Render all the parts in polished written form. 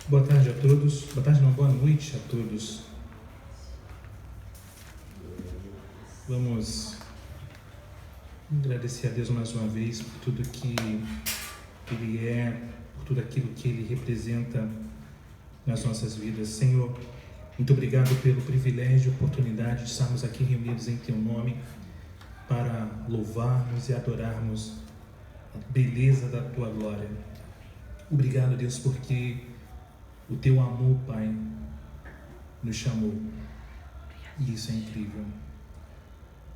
Boa tarde a todos. Boa tarde não, boa noite a todos. Vamos agradecer a Deus mais uma vez por tudo que Ele é, por tudo aquilo que Ele representa nas nossas vidas. Senhor, muito obrigado pelo privilégio e oportunidade de estarmos aqui reunidos em Teu nome para louvarmos e adorarmos a beleza da Tua glória. Obrigado, Deus, porque o Teu amor, Pai, nos chamou. E isso é incrível.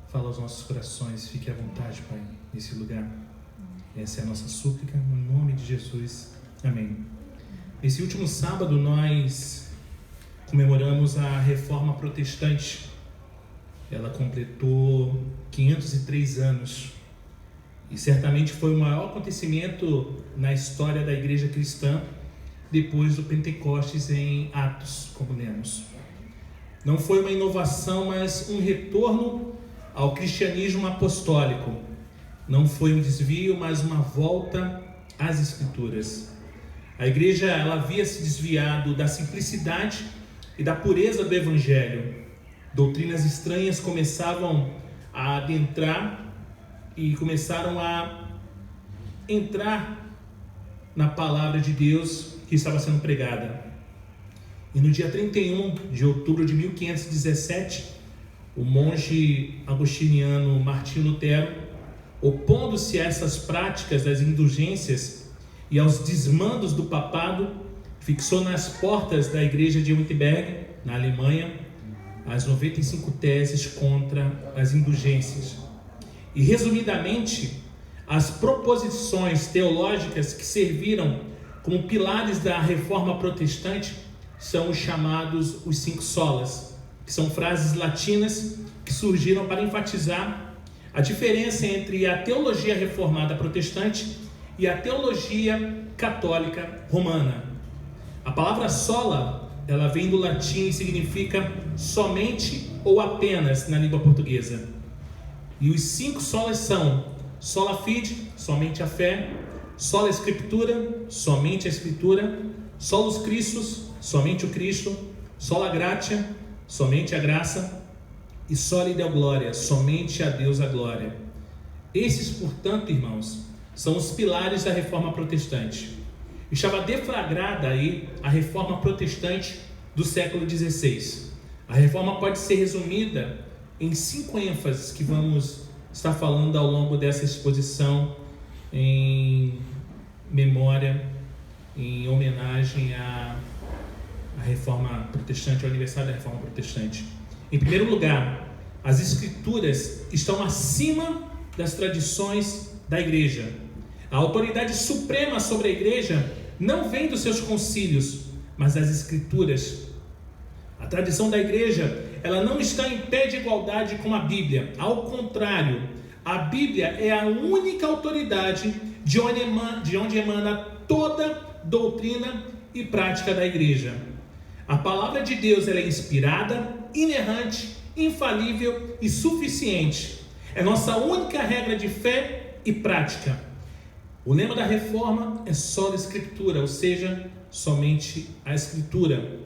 Fala aos nossos corações, fique à vontade, Pai, nesse lugar. Essa é a nossa súplica, no nome de Jesus. Amém. Esse último sábado nós comemoramos a Reforma Protestante. Ela completou 503 anos. E certamente foi o maior acontecimento na história da igreja cristã depois do Pentecostes em Atos, como lemos. Não foi uma inovação, mas um retorno ao cristianismo apostólico. Não foi um desvio, mas uma volta às Escrituras. A igreja ela havia se desviado da simplicidade e da pureza do Evangelho. Doutrinas estranhas começavam a adentrar e começaram a entrar na palavra de Deus que estava sendo pregada. E no dia 31 de outubro de 1517, o monge agostiniano Martinho Lutero, opondo-se a essas práticas das indulgências e aos desmandos do papado, fixou nas portas da igreja de Wittenberg, na Alemanha, as 95 teses contra as indulgências. E, resumidamente, as proposições teológicas que serviram como pilares da Reforma Protestante são os chamados os 5 solas, que são frases latinas que surgiram para enfatizar a diferença entre a teologia reformada protestante e a teologia católica romana. A palavra sola, ela vem do latim e significa somente ou apenas na língua portuguesa. E os 5 solas são sola fide, somente a fé; sola escritura, somente a escritura; solus Christus, somente o Cristo; sola gratia, somente a graça; e soli Deo gloria, somente a Deus a glória. Esses, portanto, irmãos, são os pilares da Reforma Protestante. Estava deflagrada aí a Reforma Protestante do século XVI. A Reforma pode ser resumida em 5 ênfases que vamos estar falando ao longo dessa exposição em memória, em homenagem à Reforma Protestante, ao aniversário da Reforma Protestante. Em primeiro lugar, as Escrituras estão acima das tradições da Igreja. A autoridade suprema sobre a Igreja não vem dos seus concílios, mas das Escrituras. A tradição da Igreja, ela não está em pé de igualdade com a Bíblia. Ao contrário, a Bíblia é a única autoridade de onde emana toda doutrina e prática da Igreja. A palavra de Deus ela é inspirada, inerrante, infalível e suficiente. É nossa única regra de fé e prática. O lema da reforma é sola escritura, ou seja, somente a escritura.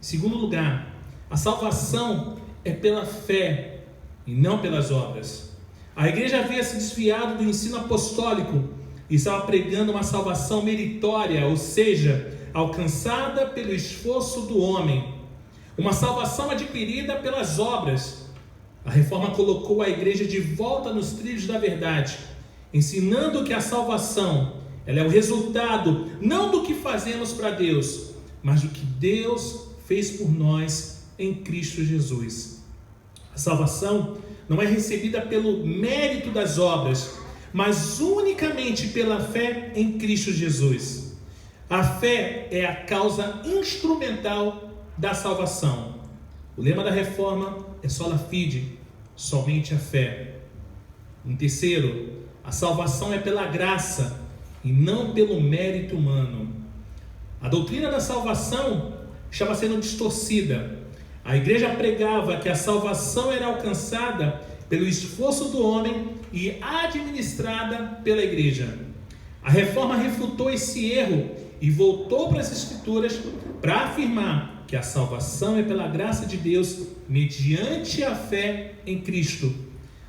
Em segundo lugar, a salvação é pela fé e não pelas obras. A igreja havia se desviado do ensino apostólico e estava pregando uma salvação meritória, ou seja, alcançada pelo esforço do homem. Uma salvação adquirida pelas obras. A reforma colocou a igreja de volta nos trilhos da verdade, ensinando que a salvação ela é o resultado não do que fazemos para Deus, mas do que Deus fez por nós em Cristo Jesus. A salvação não é recebida pelo mérito das obras, mas unicamente pela fé em Cristo Jesus. A fé é a causa instrumental da salvação. O lema da reforma é sola fide, somente a fé. Em terceiro, a salvação é pela graça e não pelo mérito humano. A doutrina da salvação estava sendo distorcida. A igreja pregava que a salvação era alcançada pelo esforço do homem e administrada pela igreja. A reforma refutou esse erro e voltou para as Escrituras para afirmar que a salvação é pela graça de Deus mediante a fé em Cristo.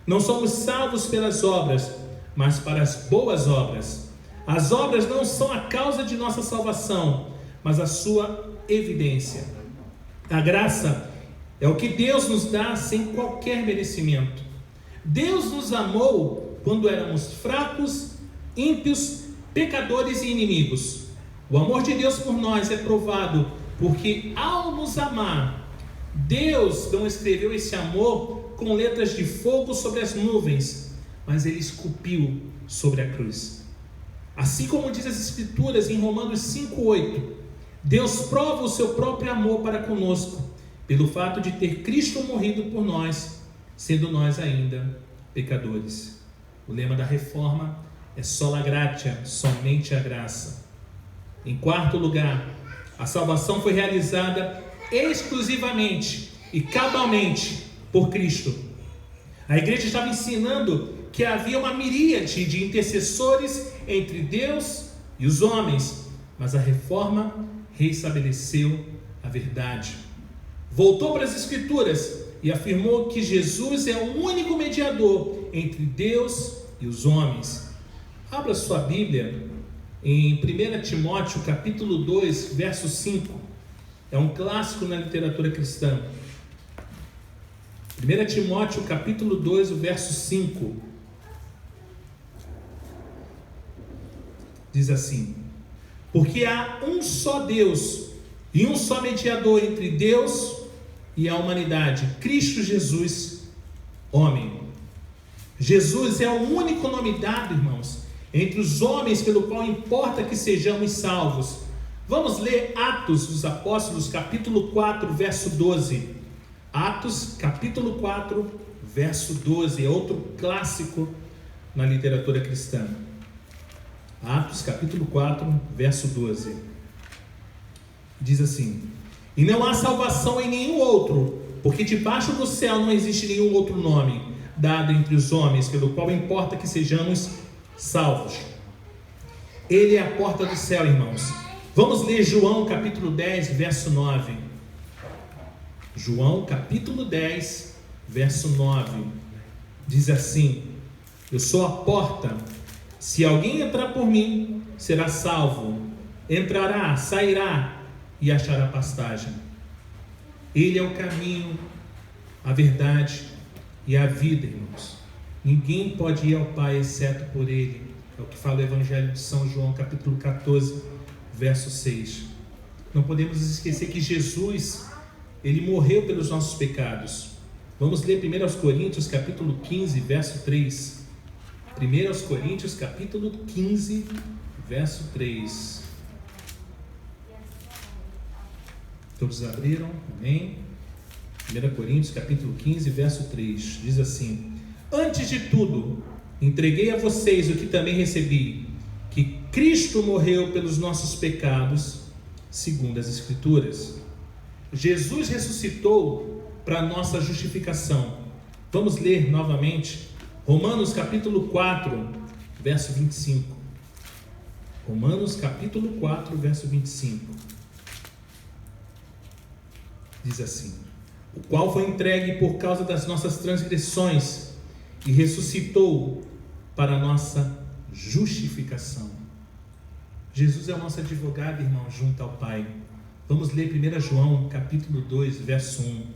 Não somos salvos pelas obras, mas para as boas obras. As obras não são a causa de nossa salvação, mas a sua evidência. A graça é o que Deus nos dá sem qualquer merecimento. Deus nos amou quando éramos fracos, ímpios, pecadores e inimigos. O amor de Deus por nós é provado porque, ao nos amar, Deus não escreveu esse amor com letras de fogo sobre as nuvens, mas Ele esculpiu sobre a cruz. Assim como diz as Escrituras em Romanos 5,8, Deus prova o seu próprio amor para conosco, pelo fato de ter Cristo morrido por nós, sendo nós ainda pecadores. O lema da reforma é sola gratia, somente a graça. Em quarto lugar, a salvação foi realizada exclusivamente e cabalmente por Cristo. A igreja estava ensinando que havia uma miríade de intercessores entre Deus e os homens, mas a reforma reestabeleceu a verdade. Voltou para as Escrituras e afirmou que Jesus é o único mediador entre Deus e os homens. Abra sua Bíblia em 1 Timóteo capítulo 2, verso 5. É um clássico na literatura cristã. 1 Timóteo capítulo 2, o verso 5. Diz assim: porque há um só Deus e um só mediador entre Deus e a humanidade, Cristo Jesus, homem. Jesus é o único nome dado, irmãos, entre os homens pelo qual importa que sejamos salvos. Vamos ler Atos dos Apóstolos, capítulo 4, verso 12. Atos, capítulo 4, verso 12. É outro clássico na literatura cristã. Atos, capítulo 4, verso 12. Diz assim: e não há salvação em nenhum outro, porque debaixo do céu não existe nenhum outro nome dado entre os homens, pelo qual importa que sejamos salvos. Ele é a porta do céu, irmãos. Vamos ler João capítulo 10, verso 9. João capítulo 10, verso 9. Diz assim: eu sou a porta. Se alguém entrar por mim, será salvo. Entrará, sairá e achará pastagem. Ele é o caminho, a verdade e a vida, irmãos. Ninguém pode ir ao Pai exceto por Ele. É o que fala o Evangelho de São João, capítulo 14, verso 6. Não podemos esquecer que Jesus, Ele morreu pelos nossos pecados. Vamos ler 1 Coríntios, capítulo 15, verso 3. 1 Coríntios, capítulo 15, verso 3. Todos abriram? Amém? 1 Coríntios, capítulo 15, verso 3. Diz assim: antes de tudo, entreguei a vocês o que também recebi, que Cristo morreu pelos nossos pecados, segundo as Escrituras. Jesus ressuscitou para nossa justificação. Vamos ler novamente Romanos capítulo 4, verso 25. Romanos capítulo 4, verso 25. Diz assim: o qual foi entregue por causa das nossas transgressões e ressuscitou para a nossa justificação. Jesus é o nosso advogado, irmão, junto ao Pai. Vamos ler 1 João capítulo 2, verso 1.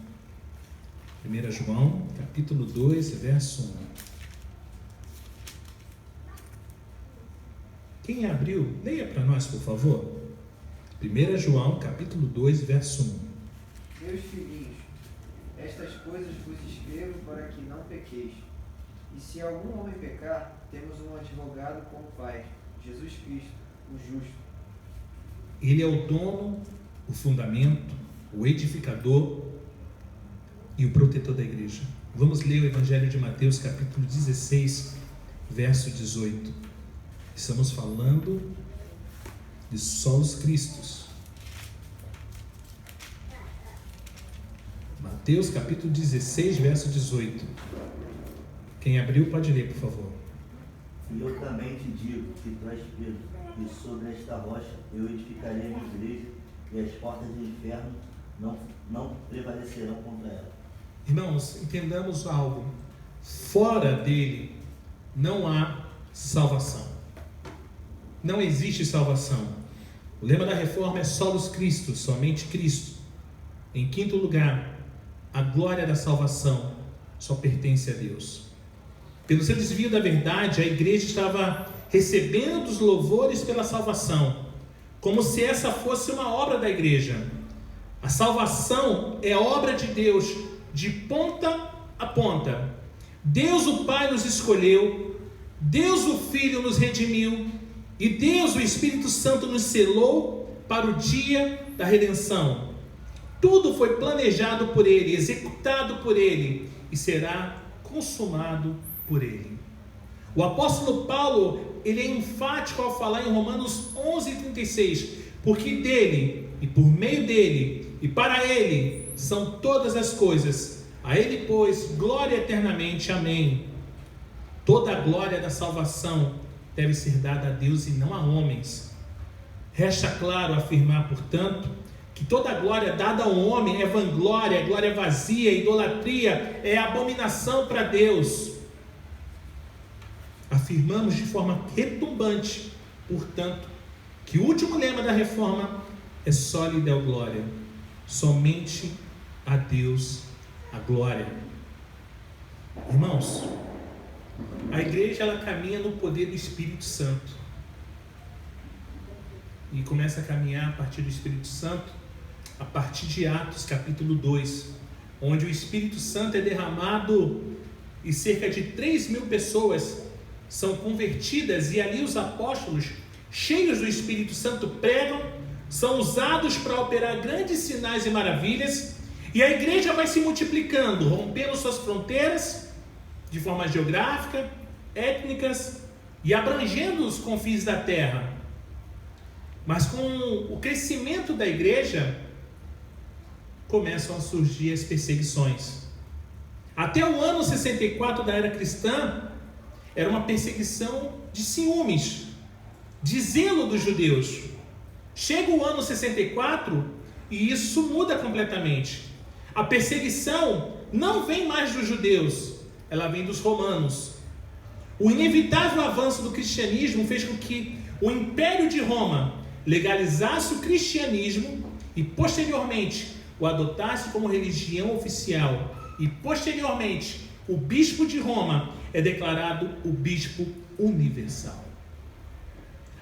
1 João capítulo 2, verso 1. Quem abriu, leia para nós, por favor. 1 João capítulo 2, verso 1. Meus filhinhos, estas coisas vos escrevo para que não pequeis. E se algum homem pecar, temos um advogado com o Pai, Jesus Cristo, o justo. Ele é o dono, o fundamento, o edificador e o protetor da igreja. Vamos ler o Evangelho de Mateus, capítulo 16, verso 18. Estamos falando de solos Cristos. Mateus capítulo 16, verso 18. Quem abriu pode ler, por favor. E eu também te digo que tu és Pedro, e sobre esta rocha eu edificarei a minha igreja, e as portas do inferno não prevalecerão contra ela. Irmãos, entendamos algo. Fora dele não há salvação. Não existe salvação. O lema da reforma é solos Cristo, somente Cristo. Em quinto lugar, a glória da salvação só pertence a Deus. Pelo seu desvio da verdade, a igreja estava recebendo os louvores pela salvação, como se essa fosse uma obra da igreja. A salvação é obra de Deus, de ponta a ponta. Deus o Pai nos escolheu, Deus o Filho nos redimiu, e Deus o Espírito Santo nos selou para o dia da redenção. Tudo foi planejado por Ele, executado por Ele, e será consumado por Ele. O apóstolo Paulo, ele é enfático ao falar em Romanos 11:36, porque dele, e por meio dele, e para ele, são todas as coisas. A ele, pois, glória eternamente. Amém. Toda a glória da salvação deve ser dada a Deus e não a homens. Resta claro afirmar, portanto, que toda a glória dada ao homem é vanglória, é glória vazia, é idolatria, é abominação para Deus. Afirmamos de forma retumbante, portanto, que o último lema da reforma é só lhe deu glória, somente a Deus a glória. Irmãos, a igreja ela caminha no poder do Espírito Santo e começa a caminhar a partir do Espírito Santo a partir de Atos capítulo 2, onde o Espírito Santo é derramado e cerca de 3.000 pessoas são convertidas, e ali os apóstolos, cheios do Espírito Santo, pregam, são usados para operar grandes sinais e maravilhas, e a igreja vai se multiplicando, rompendo suas fronteiras de forma geográfica, étnicas, e abrangendo os confins da terra. Mas com o crescimento da igreja, começam a surgir as perseguições. Até o ano 64 da era cristã, era uma perseguição de ciúmes, de zelo dos judeus. Chega o ano 64 e isso muda completamente. A perseguição não vem mais dos judeus, ela vem dos romanos. O inevitável avanço do cristianismo fez com que o Império de Roma legalizasse o cristianismo e posteriormente o adotasse como religião oficial, e posteriormente o bispo de Roma é declarado o bispo universal.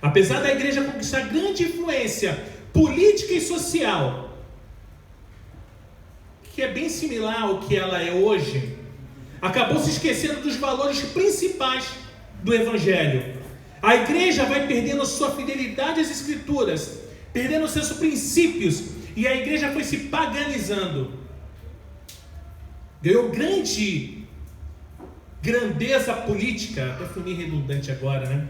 Apesar da igreja conquistar grande influência política e social, que é bem similar ao que ela é hoje, acabou se esquecendo dos valores principais do Evangelho. A igreja vai perdendo sua fidelidade às Escrituras, perdendo seus princípios, e a igreja foi se paganizando. Ganhou grandeza política, até fui meio redundante agora, né?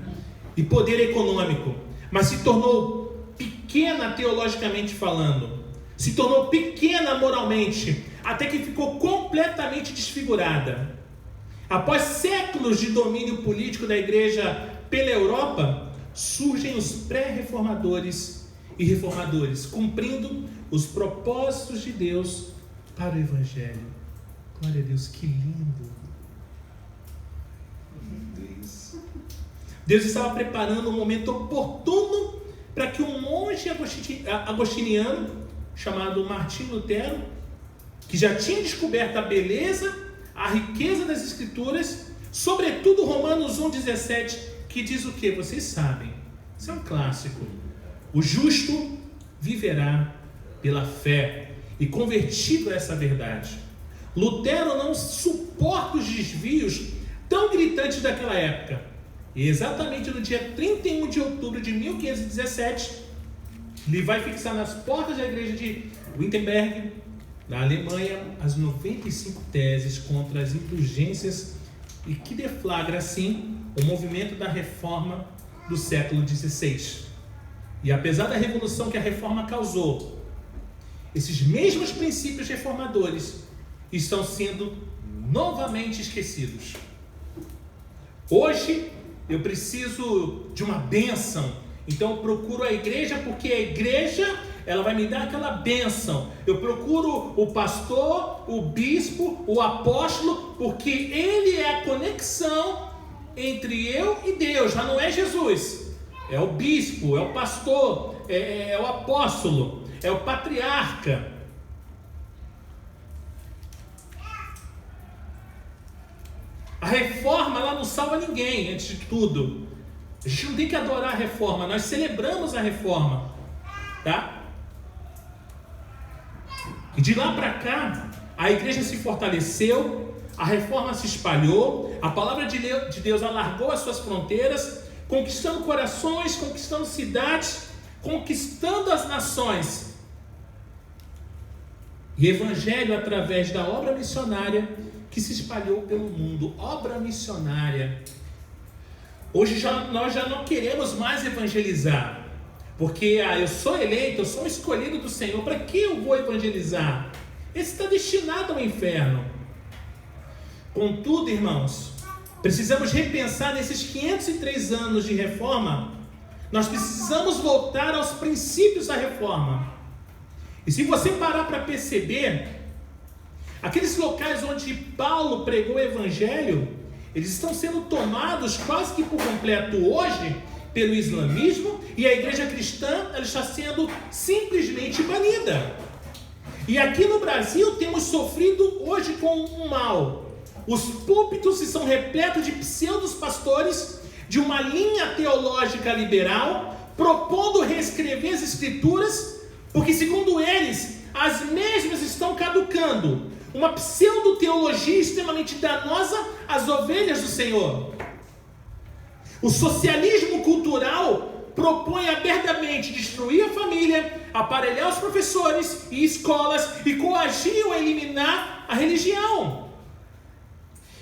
E poder econômico, mas se tornou pequena teologicamente falando, se tornou pequena moralmente, até que ficou completamente desfigurada. Após séculos de domínio político da igreja pela Europa, surgem os pré-reformadores e reformadores, cumprindo os propósitos de Deus para o Evangelho. Glória a Deus, que lindo! Deus estava preparando um momento oportuno para que um monge agostiniano chamado Martinho Lutero, que já tinha descoberto a beleza, a riqueza das Escrituras, sobretudo Romanos 1,17, que diz o que? Vocês sabem, isso é um clássico: o justo viverá pela fé, e convertido a essa verdade. Lutero não suporta os desvios tão gritantes daquela época, e exatamente no dia 31 de outubro de 1517, ele vai fixar nas portas da igreja de Wittenberg, na Alemanha, as 95 teses contra as indulgências, e que deflagra assim o movimento da reforma do século XVI. E apesar da revolução que a reforma causou, esses mesmos princípios reformadores estão sendo novamente esquecidos. Hoje, eu preciso de uma bênção, então eu procuro a igreja, porque a igreja, ela vai me dar aquela bênção. Eu procuro o pastor, o bispo, o apóstolo, porque ele é a conexão entre eu e Deus. Já não é Jesus, é o bispo, é o pastor, é o apóstolo, é o patriarca. A reforma, ela não salva ninguém, antes de tudo. A gente não tem que adorar a reforma, nós celebramos a reforma, tá? E de lá para cá, a igreja se fortaleceu, a reforma se espalhou, a palavra de Deus alargou as suas fronteiras, conquistando corações, conquistando cidades, conquistando as nações. E evangelho através da obra missionária que se espalhou pelo mundo. Obra missionária. Hoje nós já não queremos mais evangelizar, porque eu sou eleito, eu sou um escolhido do Senhor, para que eu vou evangelizar? Esse está destinado ao inferno. Contudo, irmãos, precisamos repensar nesses 503 anos de reforma. Nós precisamos voltar aos princípios da reforma. E se você parar para perceber, aqueles locais onde Paulo pregou o evangelho, eles estão sendo tomados quase que por completo hoje pelo islamismo, e a igreja cristã, ela está sendo simplesmente banida. E aqui no Brasil temos sofrido hoje com um mal. Os púlpitos são repletos de pseudos pastores de uma linha teológica liberal, propondo reescrever as escrituras, porque segundo eles, as mesmas estão caducando. Uma pseudo-teologia extremamente danosa às ovelhas do Senhor. O socialismo cultural propõe abertamente destruir a família, aparelhar os professores e escolas e coagir ou eliminar a religião.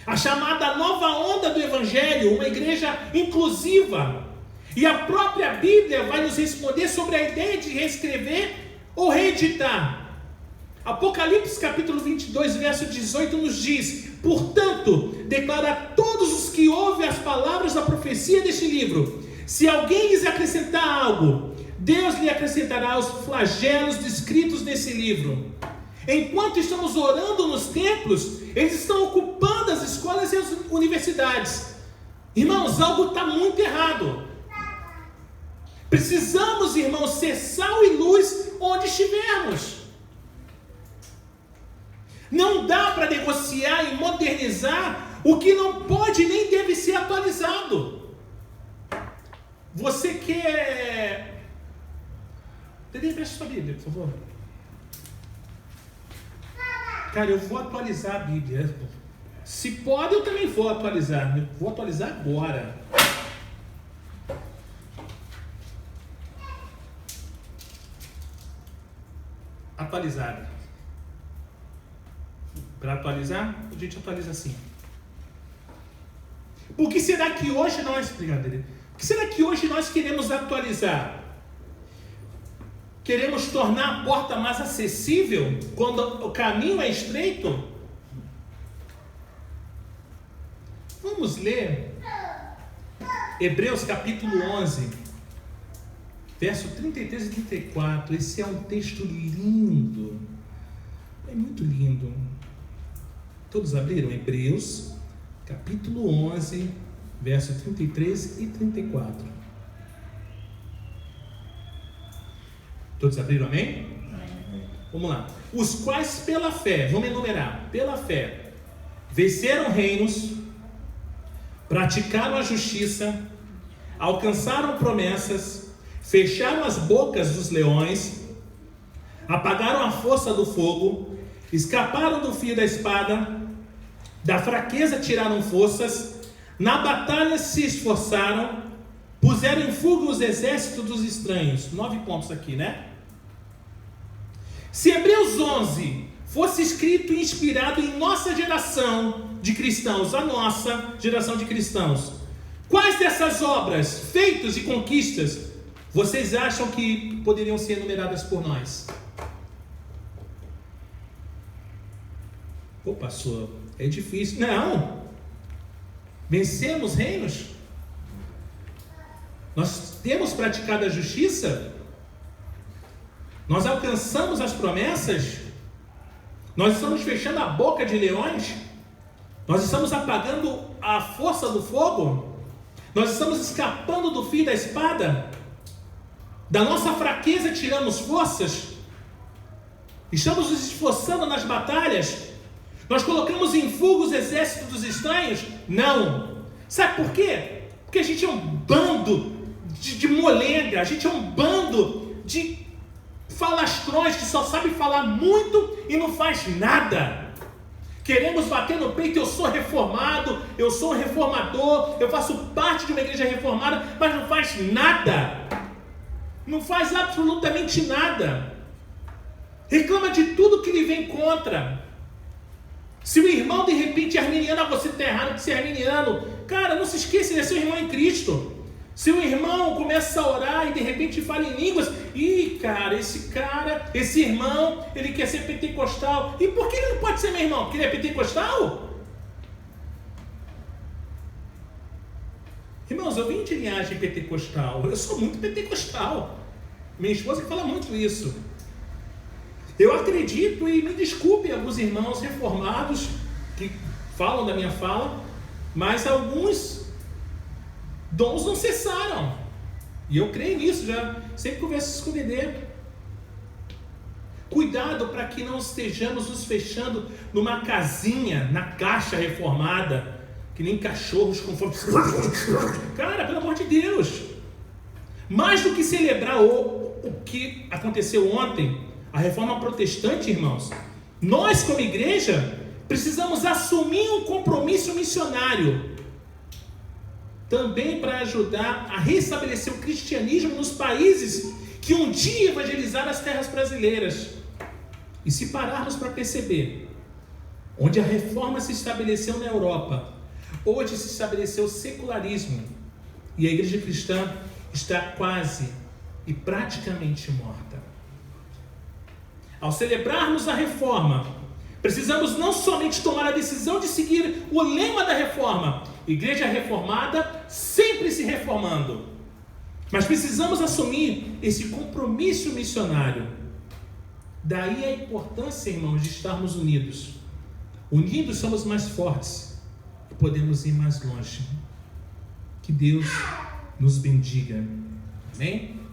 A chamada nova onda do Evangelho, uma igreja inclusiva. E a própria Bíblia vai nos responder sobre a ideia de reescrever ou reeditar. Apocalipse capítulo 22, verso 18 nos diz: portanto, declara a todos os que ouvem as palavras da profecia deste livro, se alguém lhes acrescentar algo, Deus lhe acrescentará os flagelos descritos nesse livro. Enquanto estamos orando nos templos, eles estão ocupando as escolas e as universidades. Irmãos, algo está muito errado. Precisamos, irmãos, ser sal e luz onde estivermos. Não dá para negociar e modernizar o que não pode nem deve ser atualizado. Você quer... Dede, fecha sua Bíblia, por favor. Cara, eu vou atualizar a Bíblia. Se pode, eu também vou atualizar. Eu vou atualizar agora. Atualizada. Para atualizar, a gente atualiza assim. Por que será que hoje nós... Brincadeira. Por que será que hoje nós queremos atualizar? Queremos tornar a porta mais acessível quando o caminho é estreito? Vamos ler Hebreus capítulo 11, verso 33 e 34. Esse é um texto lindo. É muito lindo. Todos abriram? Hebreus capítulo 11, verso 33 e 34. Todos abriram, amém? Vamos lá. Os quais pela fé, vamos enumerar, pela fé, venceram reinos, praticaram a justiça, alcançaram promessas, fecharam as bocas dos leões, apagaram a força do fogo, escaparam do fio da espada, da fraqueza tiraram forças, na batalha se esforçaram, puseram em fuga os exércitos dos estranhos. 9 pontos aqui, né? Se Hebreus 11 fosse escrito e inspirado em nossa geração de cristãos, a nossa geração de cristãos, quais dessas obras, feitos e conquistas, vocês acham que poderiam ser enumeradas por nós? Pastor, é difícil. Não. Vencemos reinos? Nós temos praticado a justiça? Nós alcançamos as promessas? Nós estamos fechando a boca de leões? Nós estamos apagando a força do fogo? Nós estamos escapando do fio da espada? Da nossa fraqueza tiramos forças? Estamos nos esforçando nas batalhas? Nós colocamos em fuga os exércitos dos estranhos? Não. Sabe por quê? Porque a gente é um bando de molenga, a gente é um bando de falastrões que só sabe falar muito e não faz nada. Queremos bater no peito, eu sou reformado, eu sou um reformador, eu faço parte de uma igreja reformada, mas não faz nada. Não faz absolutamente nada. Reclama de tudo que lhe vem contra. Se o irmão de repente é arminiano, você está errado de ser arminiano. Cara, não se esqueça, ele é seu irmão em Cristo. Se o irmão começa a orar e de repente fala em línguas, esse irmão, ele quer ser pentecostal. E por que ele não pode ser meu irmão? Porque ele é pentecostal? Irmãos, eu vim de linhagem pentecostal, eu sou muito pentecostal. Minha esposa que fala muito isso. Eu acredito, e me desculpem alguns irmãos reformados que falam da minha fala, mas alguns dons não cessaram. E eu creio nisso, já sempre converso isso com o Dedê. Cuidado para que não estejamos nos fechando numa casinha, na caixa reformada, que nem cachorros com fome. Cara, pelo amor de Deus. Mais do que celebrar o que aconteceu ontem, a reforma protestante, irmãos, nós como igreja precisamos assumir um compromisso missionário também para ajudar a restabelecer o cristianismo nos países que um dia evangelizaram as terras brasileiras. E se pararmos para perceber, onde a reforma se estabeleceu na Europa, hoje se estabeleceu o secularismo, e a igreja cristã está quase e praticamente morta. Ao celebrarmos a reforma, precisamos não somente tomar a decisão de seguir o lema da reforma, igreja reformada sempre se reformando, mas precisamos assumir esse compromisso missionário. Daí a importância, irmãos, de estarmos unidos. Unidos somos mais fortes e podemos ir mais longe. Que Deus nos bendiga. Amém?